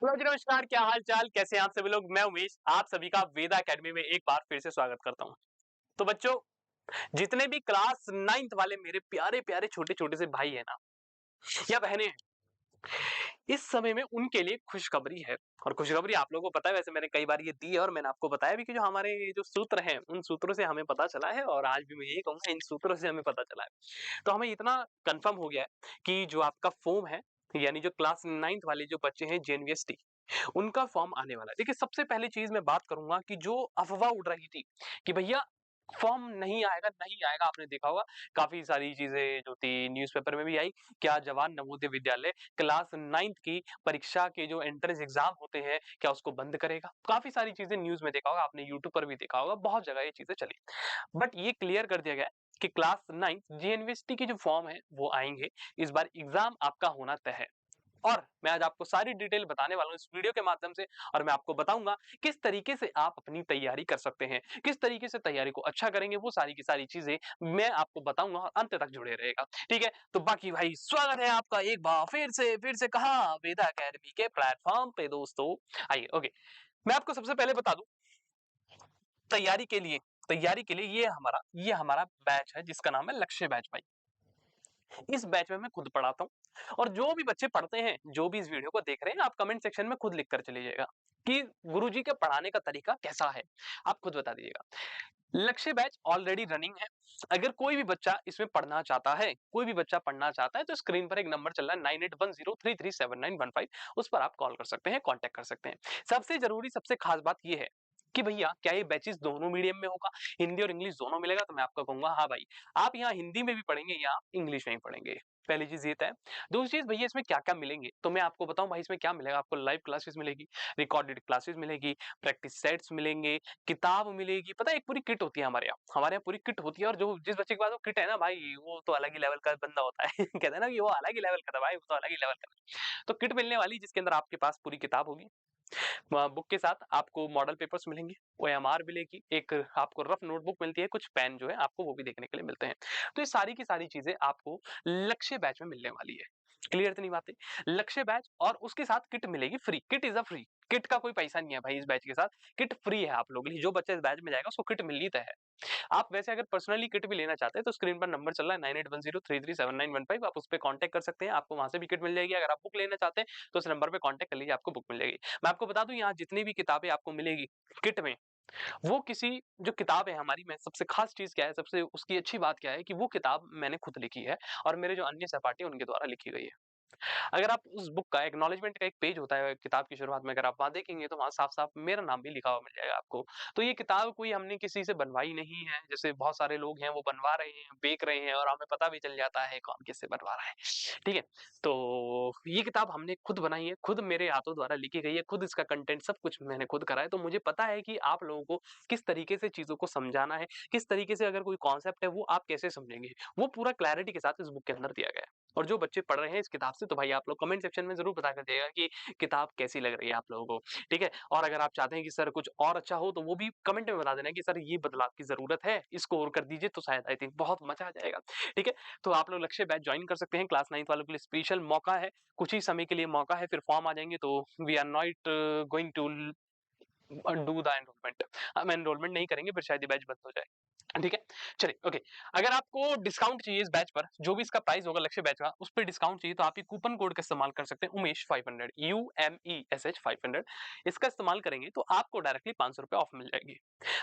Hello जी, नमस्कार। क्या हाल चाल, कैसे हैं आप सभी लोग। मैं उमेश आप सभी का वेदा एकेडमी में एक बार फिर से स्वागत करता हूं। तो बच्चों, जितने भी क्लास 9th वाले मेरे प्यारे प्यारे छोटे छोटे से भाई है ना या बहनें हैं, इस समय में उनके लिए खुशखबरी है। और खुशखबरी आप लोगों को पता है, वैसे मैंने कई बार ये दी है और मैंने आपको बताया भी कि जो हमारे ये जो सूत्र हैं उन सूत्रों से हमें पता चला है, और आज भी मैं यही कहूंगा इन सूत्रों से हमें पता चला है। तो हमें इतना कंफर्म हो गया है कि जो आपका फॉर्म है, यानी जो क्लास 9th वाले जो बच्चे हैं जेएनवीएसटी, उनका फॉर्म आने वाला है। देखिए, सबसे पहली चीज मैं बात करूंगा कि जो अफवाह उड़ रही थी कि भैया फॉर्म नहीं आएगा नहीं आएगा, आपने देखा होगा काफी सारी चीजें जो थी न्यूज़पेपर में भी आई। क्या जवान नवोदय विद्यालय क्लास 9th की परीक्षा के जो एंट्रेंस एग्जाम होते हैं क्या उसको बंद करेगा? काफी सारी चीजें न्यूज में देखा होगा, आपने यूट्यूब पर भी देखा होगा, बहुत जगह ये चीजें चली। बट ये क्लियर कर दिया गया है कि क्लास 9th जेएनवीएसटी के जो फॉर्म है वो आएंगे। इस बार एग्जाम आपका होना तय है, और मैं आज आपको सारी डिटेल बताने वाला हूं इस वीडियो के माध्यम से। और मैं आपको बताऊंगा किस तरीके से आप अपनी तैयारी कर सकते हैं, किस तरीके से तैयारी को अच्छा करेंगे, वो सारी की सारी चीजें मैं आपको बताऊंगा और अंत तक जुड़े रहेगा। ठीक है, तो बाकी भाई स्वागत है आपका एक बार फिर से कहा वेदा एकेडमी के प्लेटफॉर्म पे दोस्तों। आइए, ओके, मैं आपको सबसे पहले बता दूं तैयारी के लिए, ये हमारा बैच है जिसका नाम है लक्ष्य बैच भाई। इस बैच में मैं खुद पढ़ाता हूँ, और जो भी बच्चे पढ़ते हैं, जो भी इस वीडियो को देख रहे हैं, आप कमेंट सेक्शन में खुद लिख कर चले जाइएगा कि गुरुजी के पढ़ाने का तरीका कैसा है। आप खुद बता दीजिएगा। लक्ष्य बैच ऑलरेडी रनिंग है। अगर कोई भी बच्चा इसमें पढ़ना चाहता है, तो स्क्रीन पर एक नंबर चल रहा है 9810337915, उस पर आप कॉल कर सकते हैं, कांटेक्ट कर सकते हैं। सबसे जरूरी, सबसे खास बात यह है कि भैया क्या ये बैचेस दोनों मीडियम में होगा, हिंदी और इंग्लिश दोनों मिलेगा? तो मैं आपको कहूंगा हाँ भाई, आप यहाँ हिंदी में भी पढ़ेंगे या इंग्लिश में भी पढ़ेंगे। पहली चीज ये है। दूसरी चीज भैया इसमें क्या क्या मिलेंगे, तो मैं आपको बताऊं भाई इसमें क्या मिलेगा। आपको लाइव क्लासेस मिलेगी, रिकॉर्डेड क्लासेस मिलेगी, प्रैक्टिस सेट्स मिलेंगे, किताब मिलेगी। पता है एक पूरी किट होती है हमारे यहाँ पूरी किट होती है, और जो जिस बच्चे के पास वो किट है ना भाई, वो तो अलग ही लेवल का बंदा होता है। कहते हैं ना कि वो अलग ही लेवल का था भाई, वो तो अलग ही लेवल का था। तो किट मिलने वाली जिसके अंदर आपके पास पूरी किताब होगी, बुक के साथ आपको मॉडल पेपर्स मिलेंगे, ओएमआर मिलेगी, एक आपको रफ नोटबुक मिलती है, कुछ पेन जो है आपको वो भी देखने के लिए मिलते हैं। तो ये सारी की सारी चीजें आपको लक्ष्य बैच में मिलने वाली है। क्लियर इतनी बातें? लक्ष्य बैच और उसके साथ किट मिलेगी free. Kit is a free, kit का कोई पैसा नहीं है भाई इस बैच के साथ। किट फ्री है आप लोगों के लिए, जो बच्चा इस बैच में जाएगा उसको किट मिलनी तय है। आप वैसे अगर पर्सनली किट भी लेना चाहते हैं तो स्क्रीन पर नंबर चल रहा है 9810337915, आप उस पर कांटेक्ट कर सकते हैं, आपको वहां से भी किट मिल जाएगी। अगर आप बुक लेना चाहते हैं तो इस नंबर पे कांटेक्ट कर लीजिए, आपको बुक मिल जाएगी। मैं आपको बता दूं यहाँ जितनी भी किताबें आपको मिलेगी किट में, वो किसी जो किताब है हमारी में सबसे खास चीज क्या है, सबसे उसकी अच्छी बात क्या है कि वो किताब मैंने खुद लिखी है और मेरे जो अन्य सहपाठी हैं उनके द्वारा लिखी गई है। अगर आप उस बुक का एक्नॉलेजमेंट का एक पेज होता है किताब की शुरुआत में, अगर आप वहां देखेंगे तो वहां साफ साफ मेरा नाम भी लिखा हुआ मिल जाएगा आपको। तो ये किताब कोई हमने किसी से बनवाई नहीं है, जैसे बहुत सारे लोग हैं वो बनवा रहे हैं, बेच रहे हैं, और हमें पता भी चल जाता है कौन किससे बनवा रहा है। ठीक है, तो ये किताब हमने खुद बनाई है, खुद मेरे हाथों द्वारा लिखी गई है, खुद इसका कंटेंट सब कुछ मैंने खुद करा है। तो मुझे पता है कि आप लोगों को किस तरीके से चीजों को समझाना है, किस तरीके से अगर कोई कॉन्सेप्ट है वो आप कैसे समझेंगे, वो पूरा क्लैरिटी के साथ इस बुक के अंदर दिया गया है। और जो बच्चे पढ़ रहे हैं इस किताब से, तो भाई आप लोग कमेंट सेक्शन में जरूर बता कर दिएगा कि किताब कैसी लग रही है आप लोगों को। ठीक है, और अगर आप चाहते हैं कि सर कुछ और अच्छा हो तो वो भी कमेंट में बता देना कि सर ये बदलाव की जरूरत है, इसको और कर दीजिए, तो शायद आई थिंक बहुत मजा आ जाएगा। ठीक है, तो आप लोग लक्ष्य बैच ज्वाइन कर सकते हैं। क्लास 9th वालों के लिए स्पेशल मौका है, कुछ ही समय के लिए मौका है, फिर फॉर्म आ जाएंगे तो we are not going to do the enrolment. हम एनरोलमेंट नहीं करेंगे, फिर शायद ये बैच बंद हो जाए। ठीक है, चलिए ओके। अगर आपको डिस्काउंट चाहिए इस बैच पर, जो भी इसका प्राइस होगा लक्ष्य बैच का, उस पर डिस्काउंट चाहिए तो आप ये कूपन कोड का इस्तेमाल कर सकते हैं, उमेश 500, UMESH 500। इसका इस्तेमाल करेंगे तो आपको डायरेक्टली 500 रुपए ऑफ मिल जाएगी।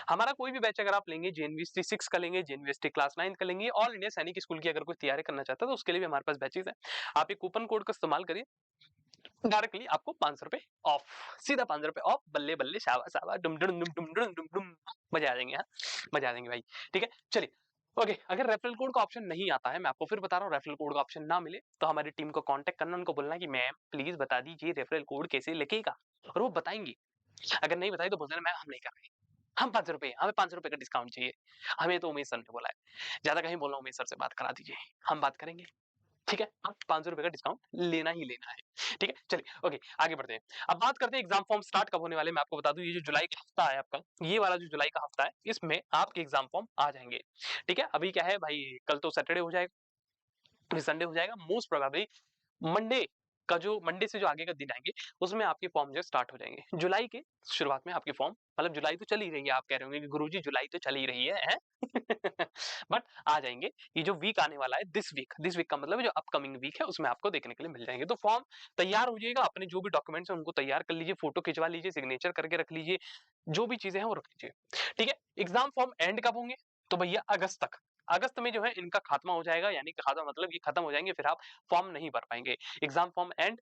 हमारा कोई भी बैच अगर आप लेंगे, जेएनवीएसटी 6 का लेंगे, जेएनवीएसटी क्लास 9 का लेंगे, ऑल इंडिया सैनिक स्कूल की अगर कोई तैयारी करना चाहता है तो उसके लिए भी हमारे पास बैचेस है। आप ये कूपन कोड का इस्तेमाल करिए, डायरेक्टली आपको 500 रुपए ऑफ, सीधा 500 रुपए ऑफ। बल्ले बल्ले, शाबाश शाबाश, डुम डुम डुम डुम डुम डुम डुम। मजा आ जाएंगे, हाँ मजा आ जाएंगे भाई। ठीक है, चलिए ओके। अगर रेफरल कोड का ऑप्शन नहीं आता है, मैं आपको फिर बता रहा हूँ, रेफरल कोड का ऑप्शन ना मिले तो हमारी टीम को कांटेक्ट करना, उनको बोलना कि मैम प्लीज बता दीजिए रेफरल कोड कैसे लिखेगा, और वो बताएंगे। अगर नहीं बताई तो बोल देना मैम हम नहीं कर रहे, हम 500 रुपए, हमें 500 रुपए का डिस्काउंट चाहिए, हमें तो उमेश सर ने बोला है। ज्यादा कहीं बोलना, उमेश सर से बात करा दीजिए, हम बात करेंगे। ठीक है, आप 500 रुपए का डिस्काउंट लेना ही लेना है। ठीक है, चलिए ओके, आगे बढ़ते हैं। अब बात करते हैं एग्जाम फॉर्म स्टार्ट कब होने वाले। मैं आपको बता दूं, ये जो जुलाई का हफ्ता है आपका, ये वाला जो जुलाई का हफ्ता है, इसमें आपके एग्जाम फॉर्म आ जाएंगे। ठीक है, अभी क्या है भाई, कल तो सैटरडे हो जाएगा, फिर संडे हो जाएगा, मोस्ट प्रोबेबली मंडे का जो मंडे से जो आगे का दिन आएंगे उसमें आपके फॉर्म जो स्टार्ट हो जाएंगे। जुलाई के शुरुआत में आपके फॉर्म, मतलब जुलाई तो चल ही रही है, आप कह रहे होंगे कि गुरुजी जुलाई तो चल ही रही है बट आ जाएंगे। ये जो वीक आने वाला है, दिस वीक का मतलब जो अपकमिंग वीक है उसमें आपको देखने के लिए मिल जाएंगे। तो फॉर्म तैयार हो जाएगा, अपने जो भी डॉक्यूमेंट्स है उनको तैयार कर लीजिए, फोटो खिंचवा लीजिए, सिग्नेचर करके रख लीजिए, जो भी चीजें हैं वो रख लीजिए। ठीक है, एग्जाम फॉर्म एंड कब होंगे? तो भैया अगस्त तक। अगस्त में जो है इनका खात्मा हो जाएगा, यानी कि खात्मा मतलब ये खत्म हो जाएंगे, फिर आप फॉर्म नहीं भर पाएंगे। एग्जाम फॉर्म एंड,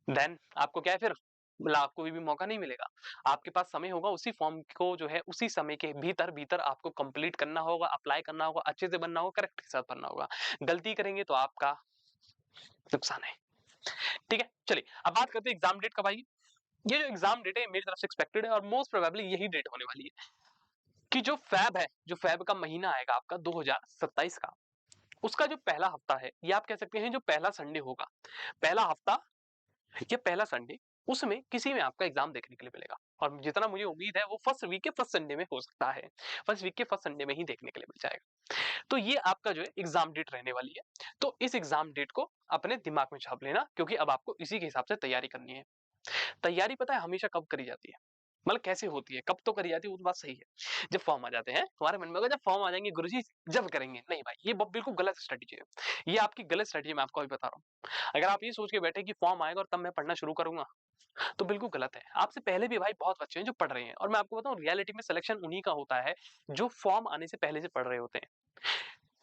देन आपको क्या है, फिर मतलब आपको भी मौका नहीं मिलेगा। आपके पास समय होगा, उसी फॉर्म को जो है उसी समय के भीतर भीतर आपको कंप्लीट करना होगा, अप्लाई करना होगा, अच्छे से बनना होगा, करेक्ट के साथ भरना होगा। गलती करेंगे तो आपका नुकसान है। ठीक है, चलिए अब बात करते हैं एग्जाम डेट कब आएगी। ये जो एग्जाम डेट है मेरी तरफ से एक्सपेक्टेड है और मोस्ट प्रोबेबली यही डेट होने वाली है कि जो फैब है, जो फैब का महीना आएगा आपका 2027 का, उसका जो पहला हफ्ता है, ये आप कह सकते हैं जो पहला संडे होगा, पहला हफ्ता या पहला संडे, उसमें किसी में आपका एग्जाम देखने के लिए मिलेगा। और जितना मुझे उम्मीद है वो फर्स्ट वीक के फर्स्ट संडे में हो सकता है, फर्स्ट वीक के फर्स्ट संडे में ही देखने के लिए मिल जाएगा। तो ये आपका जो है एग्जाम डेट रहने वाली है। तो इस एग्जाम डेट को अपने दिमाग में छाप लेना, क्योंकि अब आपको इसी के हिसाब से तैयारी करनी है। तैयारी पता है हमेशा कब करी जाती है, मतलब कैसे होती है, कब तो करी जाती है वो तो बात सही है, जब फॉर्म आ जाते हैं। हमारे मन में होगा जब फॉर्म आ जाएंगे गुरुजी जब करेंगे, नहीं भाई, ये बिल्कुल गलत स्ट्रेटेजी है, ये आपकी गलत स्ट्रेटेजी, मैं आपको अभी बता रहा हूँ। अगर आप ये सोच के बैठे कि फॉर्म आएगा और तब मैं पढ़ना शुरू करूंगा, तो बिल्कुल गलत है। आपसे पहले भी भाई बहुत बच्चे हैं जो पढ़ रहे हैं, और मैं आपको बताऊं रियलिटी में सिलेक्शन उन्हीं का होता है जो फॉर्म आने से पहले से पढ़ रहे होते हैं।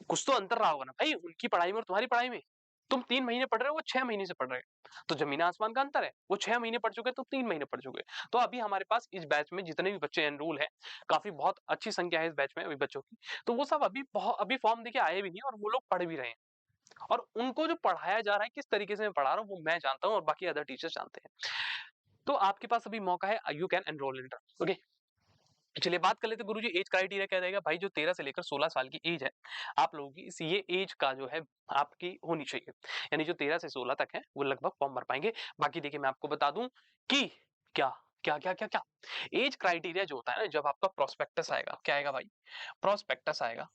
कुछ तो अंतर रहा होगा ना भाई, उनकी पढ़ाई में और तुम्हारी पढ़ाई में। तुम 3 महीने पढ़ रहे हो, वो 6 महीने से पढ़ रहे हो, तो जमीन आसमान का अंतर है। वो 6 महीने पढ़ चुके, तुम 3 महीने पढ़ चुके। तो अभी हमारे पास इस बैच में जितने भी बच्चे एनरोल हैं, काफी बहुत अच्छी संख्या है इस बैच में अभी बच्चों की, तो वो सब अभी फॉर्म देके आए भी नहीं और वो लोग पढ़ भी रहे हैं। और उनको जो पढ़ाया जा रहा है, किस तरीके से मैं पढ़ा रहा हूँ, वो मैं जानता हूँ और बाकी अदर टीचर्स जानते हैं। तो आपके पास अभी मौका है, you can enrol in. Okay, चलिए बात कर लेते हैं गुरुजी एज क्राइटेरिया क्या रहेगा। भाई जो 13 से लेकर 16 साल की एज है आप लोगों की, इस ये एज का जो है आपकी होनी चाहिए, यानी जो 13 से 16 तक है वो लगभग फॉर्म भर पाएंगे। बाकी देखिए मैं आपको बता दूं कि क्या क्या क्या क्या क्या एज क्राइटेरिया जो होता है ना, जब आपका प्रोस्पेक्टस आएगा, क्या आएगा भाई, प्रोस्पेक्टस आएगा,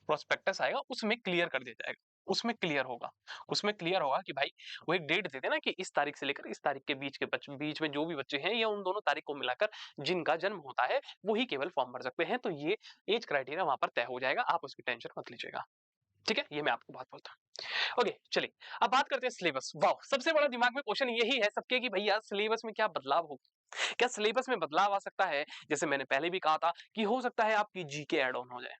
प्रोस्पेक्टस आएगा उसमें क्लियर कर दिया जाएगा, उसमें क्लियर होगा, उसमें क्लियर होगा कि भाई वो एक डेट देते ना कि इस तारीख से लेकर इस तारीख के बीच के बीच में जो भी बच्चे हैं या उन दोनों तारीख को मिलाकर जिनका जन्म होता है वही केवल फॉर्म भर सकते हैं। तो ये एज क्राइटेरिया वहां पर तय हो जाएगा, आप उसकी टेंशन मत लीजिएगा। ठीक है, ये मैं आपको बात बोलता हूँ। ओके चलिए अब बात करते हैं सिलेबस। वाह, सबसे बड़ा दिमाग में क्वेश्चन यही है सबके कि भैया सिलेबस में क्या बदलाव होगा, क्या सिलेबस में बदलाव आ सकता है। जैसे मैंने पहले भी कहा था कि हो सकता है आपकी जीके ऐड ऑन हो जाए,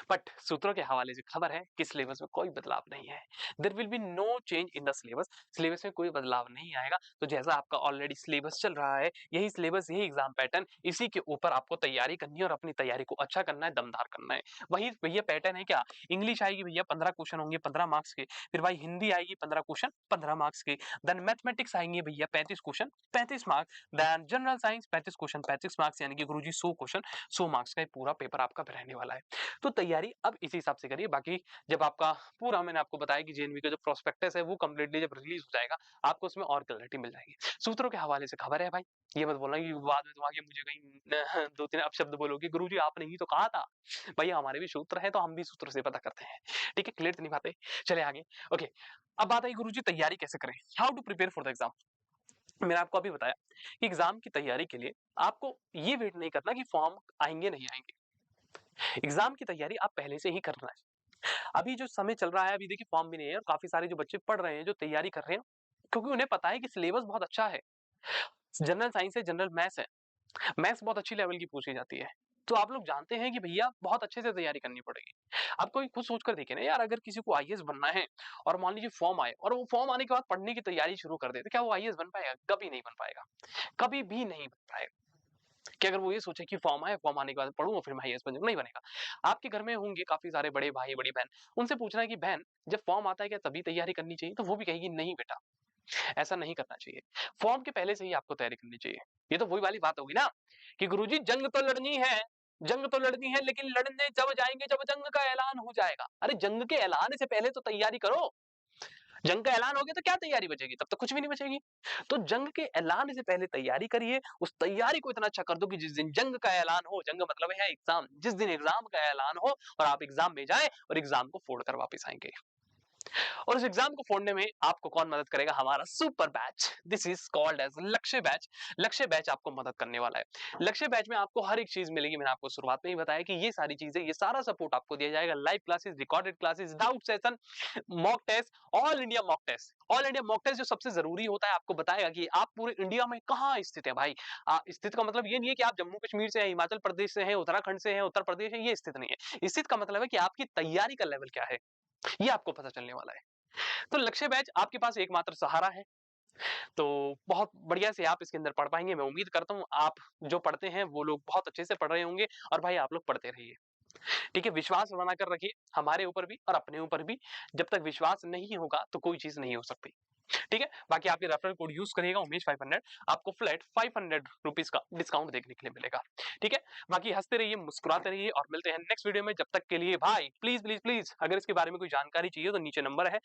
बट सूत्रों के हवाले से खबर है कि सिलेबस में कोई बदलाव नहीं है। There will be no change in the syllabus, syllabus में कोई बदलाव नहीं आएगा। तो जैसा आपका ऑलरेडी सिलेबस चल रहा है, यही सिलेबस, यही एग्जाम पैटर्न, इसी के ऊपर आपको तैयारी करनी है और अपनी तैयारी को अच्छा करना है, दमदार करना है। वही भैया पैटर्न है क्या, इंग्लिश आएगी भैया 15 क्वेश्चन होंगे 15 मार्क्स के, फिर भाई हिंदी आएगी 15 क्वेश्चन 15 मार्क्स के, देन मैथमेटिक्स आएंगे भैया 35 question 35 marks, then general science 35 question 35 marks, यानी कि गुरुजी 100 क्वेश्चन 100 मार्क्स का पूरा पेपर आपका रहने वाला है। तो तैयारी अब इसी हिसाब से करिए। बाकी जब आपका पूरा, मैंने आपको बताया कि जेएनवी का जो प्रोस्पेक्टस है वो कंप्लीटली जब रिलीज हो जाएगा आपको उसमें और क्लैरिटी मिल जाएगी। सूत्रों के हवाले से खबर है भाई, ये मत बोलना कि बाद में तुम आगे मुझे कहीं 2-3 अपशब्द बोलोगे, गुरुजी आपने ही तो कहा था। भैया हमारे भी सूत्र है तो हम भी सूत्र से पता करते हैं। ठीक है, क्लियर तो नहीं बातें, चले आगे। ओके, अब बात आई गुरुजी तैयारी कैसे करें, how to prepare for the exam. मैंने आपको अभी बताया कि एग्जाम की तैयारी के लिए आपको ये वेट नहीं करना कि फॉर्म आएंगे नहीं आएंगे, एग्जाम की तैयारी आप पहले से ही करना है। अभी जो समय चल रहा है, अभी देखिए फॉर्म भी नहीं है और काफी सारे जो बच्चे पढ़ रहे हैं, जो तैयारी कर रहे हैं, क्योंकि उन्हें पता है कि सिलेबस बहुत अच्छा है, जनरल साइंस है, जनरल मैथ्स है, मैथ्स बहुत अच्छी लेवल की पूछी जाती है। तो आप लोग जानते हैं कि भैया बहुत अच्छे से तैयारी करनी पड़ेगी। आप कोई खुद सोच कर देखिए ना यार, अगर किसी को आईएएस बनना है और मान लीजिए फॉर्म आए और वो फॉर्म आने के बाद पढ़ने की तैयारी शुरू कर दे, तो क्या वो आईएएस बन पाएगा? कभी नहीं बन पाएगा, कभी भी नहीं बन पाएगा। कि अगर वो ये सोचे कि फॉर्म आए, फॉर्म आने के बाद पढ़ूंगा फिर मैं आईएएस बन जाऊंगा, नहीं बनेगा। आपके घर में होंगे काफी सारे बड़े भाई बड़ी बहन, उनसे पूछना है कि बहन जब फॉर्म आता है क्या तभी तैयारी करनी चाहिए, तो वो भी कहेगी नहीं बेटा, ऐसा नहीं करना चाहिए, फॉर्म के पहले से ही आपको तैयारी करनी चाहिए। ये तो वही वाली बात होगी ना कि गुरुजी जंग तो लड़नी है, जंग तो लड़नी है, लेकिन लड़ने जब जाएंगे जब जंग का ऐलान हो जाएगा। अरे जंग के ऐलान से पहले तो तैयारी करो, जंग का ऐलान हो गया तो क्या तैयारी बचेगी, तब तो कुछ भी नहीं बचेगी। तो जंग के ऐलान से पहले तैयारी करिए, उस तैयारी को इतना अच्छा कर दो कि जिस दिन जंग का ऐलान हो, जंग मतलब है एग्जाम, जिस दिन एग्जाम का ऐलान हो और आप एग्जाम में जाए और एग्जाम को फोड़ कर वापस आएंगे। और उस एग्जाम को फोड़ने में आपको कौन मदद करेगा? हमारा super batch. This is called as Lakshya batch. Lakshya batch आपको मदद करने वाला है। लक्ष्य बैच में आपको हर एक चीज मिलेगी। मैंने आपको शुरुआत में ही बताया कि ये सारी चीजें, ये सारा सपोर्ट आपको दिया जाएगा। Live classes, recorded classes, doubt session, mock test, all India mock test. All India mock test जो सबसे जरूरी होता है, आपको बताएगा कि आप पूरे इंडिया में कहाँ स्थित है भाई। स्थित का मतलब ये नहीं है कि आप जम्मू कश्मीर से हैं, हिमाचल प्रदेश से हैं, उत्तराखंड से हैं, उत्तर प्रदेश है, ये स्थित नहीं है। स्थित का मतलब है कि आपकी तैयारी का लेवल क्या है, ये आपको पता चलने वाला है। तो लक्ष्य बैच आपके पास एकमात्र सहारा है। तो बहुत बढ़िया से आप इसके अंदर पढ़ पाएंगे। मैं उम्मीद करता हूँ आप जो पढ़ते हैं वो लोग बहुत अच्छे से पढ़ रहे होंगे। और भाई आप लोग पढ़ते रहिए, ठीक है। विश्वास बनाकर रखिए हमारे ऊपर भी और अपने ऊपर भी। जब तक विश्वास नहीं होगा तो कोई चीज नहीं हो सकती, ठीक है। बाकी आप ये रेफरल कोड यूज करिएगा उमेश 500, आपको फ्लैट 500 रुपीज का डिस्काउंट देखने के लिए मिलेगा, ठीक है। बाकी हंसते रहिए, मुस्कुराते रहिए और मिलते हैं नेक्स्ट वीडियो में। जब तक के लिए भाई प्लीज प्लीज प्लीज, अगर इसके बारे में कोई जानकारी चाहिए तो नीचे नंबर है,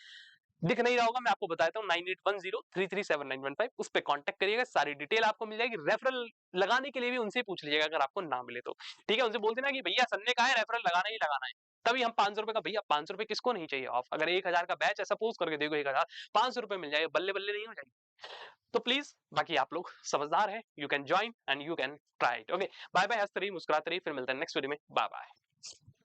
दिख नहीं रहा होगा, मैं आपको बताता हूँ 9810337915, उस पर कॉन्टेक्ट करिएगा। सारी डिटेल आपको मिल जाएगी। रेफरल लगाने के लिए भी उनसे पूछ लीजिएगा अगर आपको ना मिले तो, ठीक है। उनसे बोल देना कि भैया सर ने कहा है रेफरल लगाना ही लगाना है, तभी हम 500 रुपए का, भैया 500 रुपए किसको नहीं चाहिए ऑफ। अगर 1000 का बैच है, सपोज करके देखो 1000, 500 रुपए मिल जाएगा, बल्ले बल्ले नहीं हो जाएगी। तो प्लीज, बाकी आप लोग समझदार है, you can join and you can try it. Okay, bye bye. हंसते रहिए, मुस्कुराते रहिए, फिर मिलते हैं नेक्स्ट वीडियो में। Bye bye.